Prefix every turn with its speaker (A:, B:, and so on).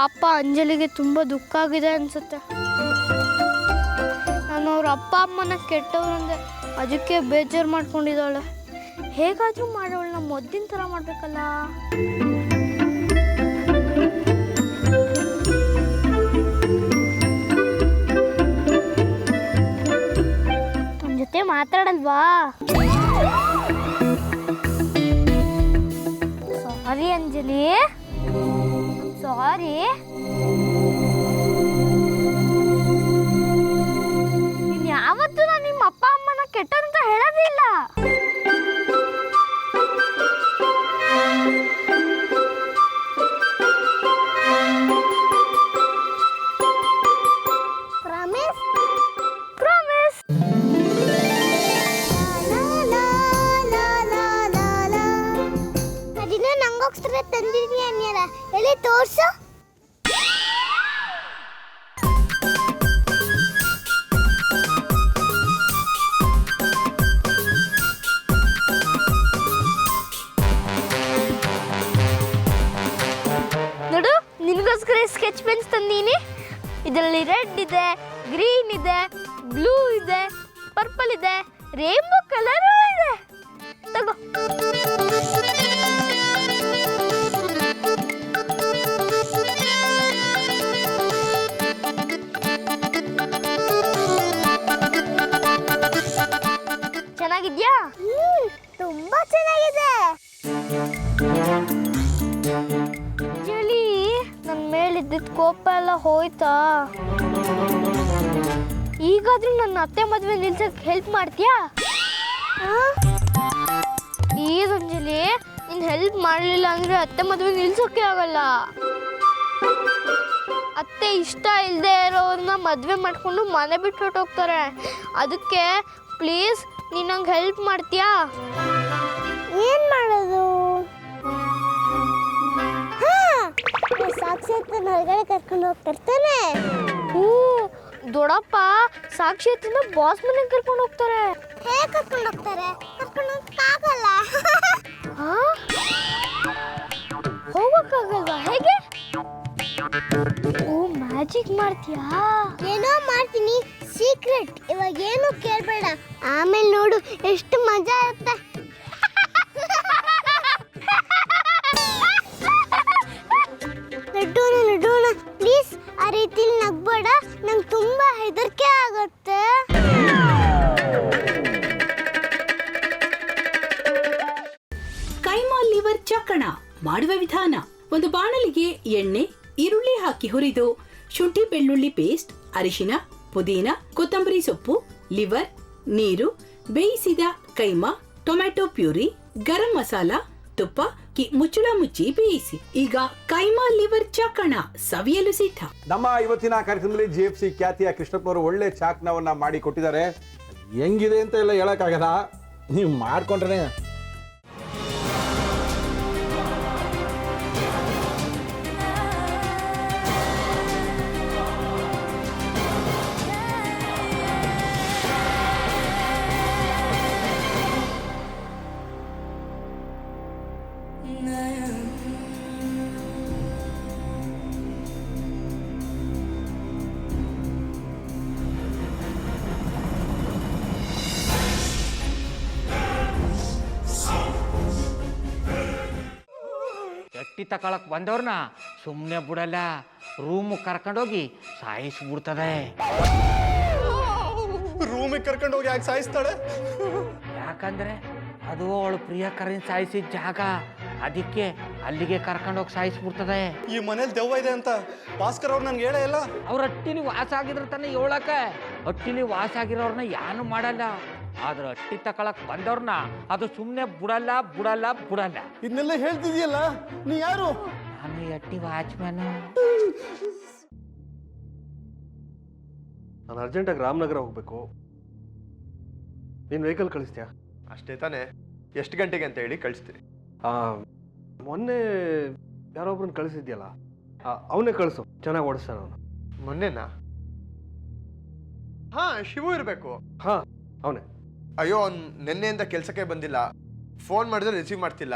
A: ಪಾಪ ಅಂಜಲಿಗೆ ತುಂಬ ದುಃಖ ಆಗಿದೆ ಅನ್ಸುತ್ತೆ. ನಾನು ಅವ್ರ ಅಪ್ಪ ಅಮ್ಮನ ಕೆಟ್ಟವ್ರಂದೆ, ಅದಕ್ಕೆ ಬೇಜಾರು ಮಾಡ್ಕೊಂಡಿದ್ದಾಳೆ. ಹೇಗಾದರೂ ಮಾಡೋಳನ್ನ ಮೊದಲಿನ ಥರ ಮಾಡಬೇಕಲ್ಲ. ತನ್ನ ಜೊತೆ ಮಾತಾಡಲ್ವಾ? ಸಾರಿ ಅಂಜಲಿ, ಸಾರಿ. ನೀನು ಯಾವತ್ತೂ ನಾನು ನಿಮ್ಮ ಅಪ್ಪ ಅಮ್ಮನ ಕೆಟ್ಟಂತ ಹೇಳೋದಿಲ್ಲ. ಪ್ರಾಮಿಸ್? ಪ್ರಾಮಿಸ್. ಅದಿನ ನಂಗೋಸ್ಕರ ತಂದಿದ್ದೀನಿ ಅನ್ಯಾರ, ಎಲ್ಲಿ ತೋರ್ಸು. ನೋಡು, ನಿನಗೋಸ್ಕರ ಸ್ಕೆಚ್ ಪೆನ್ಸ್ ತಂದೀನಿ. ಇದರಲ್ಲಿ ರೆಡ್ ಇದೆ, ಗ್ರೀನ್ ಇದೆ, ಬ್ಲೂ ಇದೆ, ಪರ್ಪಲ್ ಇದೆ, ರೇನ್ಬೋ ಕಲರ್ ಇದೆ. ತಗೋ. ಚೆನ್ನಾಗಿದ್ಯಾ? ತುಂಬಾ ಚೆನ್ನಾಗಿದೆ. ಜಲಿ, ನನ್ನ ಮೇಲಿದ್ದಿದ್ದ ಕೋಪ ಎಲ್ಲ ಹೋಯ್ತಾ? ಈಗಾದ್ರೂ ನನ್ನ ಅತ್ತೆ ಮದುವೆ ನಿಲ್ಸಕ್ಕೆ ಹೆಲ್ಪ್ ಮಾಡ್ತೀಯಾ? ಪ್ಲೀಸ್ ಅಂಜಲಿ, ನೀನು ಹೆಲ್ಪ್ ಮಾಡಲಿಲ್ಲ ಅಂದರೆ ಅತ್ತೆ ಮದುವೆ ನಿಲ್ಸೋಕ್ಕೆ ಆಗಲ್ಲ. ಅತ್ತೆ ಇಷ್ಟ ಇಲ್ಲದೆ ಇರೋರನ್ನ ಮದುವೆ ಮಾಡಿಕೊಂಡು ಮನೆ ಬಿಟ್ಟು ಹೊರಟೋಗ್ತಾರೆ. ಅದಕ್ಕೆ ಪ್ಲೀಸ್ ನೀನು ನಂಗೆ ಹೆಲ್ಪ್ ಮಾಡ್ತೀಯಾ? ಏನು ಮಾಡೋದು? ಸಾಕ್ಷಿಯತ್ತನ ಹೊರಗಡೆ ಕರ್ಕೊಂಡು ಹೋಗ್ತಿರ್ತಾನೆ. ದೊಡ್ಡಪ್ಪ ಸಾಕ್ಷಿಯತ್ತನ ಬಾಸ್ ಮನೆಗೆ ಕರ್ಕೊಂಡು ಹೋಗ್ತಾರೆ. ಹೇಗೆ ಕರ್ಕೊಂಡು ಹೋಗ್ತಾರೆ? ಕರ್ಕೊಂಡು ಹೋಗಕ್ಕಾಗಲ್ಲ. ಹೋಗಕ್ಕಾಗಲ್ವಾ? ಹೇಗೆ? ಓ, ಮ್ಯಾಜಿಕ್ ಮಾಡ್ತೀಯಾ? ಏನೋ ಮಾಡ್ತೀನಿ, ಸೀಕ್ರೆಟ್. ಇವಾಗ ಏನು ಕೇಳಬೇಡ, ಆಮೇಲೆ ನೋಡು ಎಷ್ಟು ಮಜಾ ಇರುತ್ತೆ. ನಡೋಣ ನಡೋಣ, ಪ್ಲೀಸ್ ಆ ರೀತಿಲಿ ನಗ್ಬೇಡ, ನಂಗೆ ತುಂಬಾ ಹೆದರಿಕೆ ಆಗುತ್ತೆ.
B: ಕೈಮಾ ಲಿವರ್ ಚಕ್ಕಣ ಮಾಡುವ ವಿಧಾನ: ಒಂದು ಬಾಣಲಿಗೆ ಎಣ್ಣೆ, ಈರುಳ್ಳಿ ಹಾಕಿ ಹುರಿದು ಶುಂಠಿ ಬೆಳ್ಳುಳ್ಳಿ ಪೇಸ್ಟ್, ಅರಿಶಿನ, ಪುದೀನ, ಕೊತ್ತಂಬರಿ ಸೊಪ್ಪು, ಲಿವರ್, ನೀರು, ಬೇಯಿಸಿದ ಕೈಮಾ, ಟೊಮ್ಯಾಟೊ ಪ್ಯೂರಿ, ಗರಂ ಮಸಾಲ, ತುಪ್ಪ ಮುಚ್ಚಳ ಮುಚ್ಚಿ ಬೇಯಿಸಿ. ಈಗ ಕೈಮಾ ಲಿವರ್ ಚಾಕಣ ಸವಿಯಲು ಸಿದ್ಧ.
C: ನಮ್ಮ ಇವತ್ತಿನ ಕಾರ್ಯಕ್ರಮದಲ್ಲಿ GFC ಖ್ಯಾತಿಯ ಕೃಷ್ಣಪ್ಪನವರು ಒಳ್ಳೆ ಚಾಕ್ನವನ್ನ ಮಾಡಿ ಕೊಟ್ಟಿದ್ದಾರೆ. ಹೆಂಗಿದೆ ಅಂತ ಎಲ್ಲ ಹೇಳಕ್ಕಾಗಲ್ಲ, ನೀವು ಮಾಡ್ಕೊಂಡ್ರೆ.
D: ಎಟ್ಟಿ ತಕೊಳಕ್ ಬಂದವ್ರನ್ನ ಸುಮ್ಮನೆ ಬಿಡಲ್ಲ, ರೂಮ್ ಕರ್ಕೊಂಡೋಗಿ ಸಾಯಿಸ್ಬಿಡ್ತದೆ.
E: ರೂಮಿಗೆ ಕರ್ಕೊಂಡೋಗಿ ಯಾಕೆ ಸಾಯಿಸ್ತಾಳೆ?
D: ಯಾಕಂದ್ರೆ ಅದು ಅವಳು ಪ್ರಿಯಕರನ್ ಸಾಯಿಸಿದ ಜಾಗ, ಅದಕ್ಕೆ ಅಲ್ಲಿಗೆ ಕರ್ಕೊಂಡೋಗಿ ಸಾಯಿಸ್ಬಿಡ್ತದೆ.
E: ಈ ಮನೇಲಿ ದೆವ್ವ ಇದೆ ಅಂತ ಭಾಸ್ಕರ್ ಅವ್ರು ನನ್ಗೆ ಹೇಳೇ ಇಲ್ಲ.
D: ಅವ್ರ ಹಟ್ಟಿಲಿ ವಾಸ ಆಗಿದ್ರ ತಾನೆ ಹೇಳಕ. ಹಟ್ಟಿಲಿ ವಾಸ ಆಗಿರೋರ್ನ ಯಾನು ಮಾಡಲ್ಲ, ಆದ್ರೆ ಹಟ್ಟಿ ತಕೊಳಕ್ ಬಂದವ್ರನ್ನ ಅದು ಸುಮ್ಮನೆ ಬಿಡಲ್ಲ ಬಿಡಲ್ಲ ಬಿಡಲ್ಲ.
E: ಇದನ್ನೆಲ್ಲ ಹೇಳ್ತಿದ್ಯಲ್ಲ, ನೀ ಯಾರು?
D: ನಾನು ಹಟ್ಟಿ ವಾಚ್ಮ್ಯಾನು.
F: ನಾನು ಅರ್ಜೆಂಟಾಗಿ ರಾಮನಗರ ಹೋಗ್ಬೇಕು. ನೀನು ವೆಹಿಕಲ್ ಕಳಿಸ್ತೀಯಾ?
E: ಅಷ್ಟೇ ತಾನೆ, ಎಷ್ಟು ಗಂಟೆಗೆ ಅಂತ ಹೇಳಿ ಕಳಿಸ್ತೀನಿ.
F: ಮೊನ್ನೆ ಯಾರೊಬ್ರನ್ನ ಕಳಿಸಿದ್ಯಲ್ಲ, ಅವನೇ ಕಳಿಸು, ಚೆನ್ನಾಗಿ ಓಡಿಸ್ತಾನ ಅವನು.
E: ಮೊನ್ನೆನಾ? ಹಾ, ಶಿವು ಇರಬೇಕು.
F: ಹಾ, ಅವನೇ.
E: ಅಯ್ಯೋ, ಅವ್ನು ನಿನ್ನೆಯಿಂದ ಕೆಲಸಕ್ಕೆ ಬಂದಿಲ್ಲ, ಫೋನ್ ಮಾಡಿದ್ರೆ ರಿಸೀವ್ ಮಾಡ್ತಿಲ್ಲ.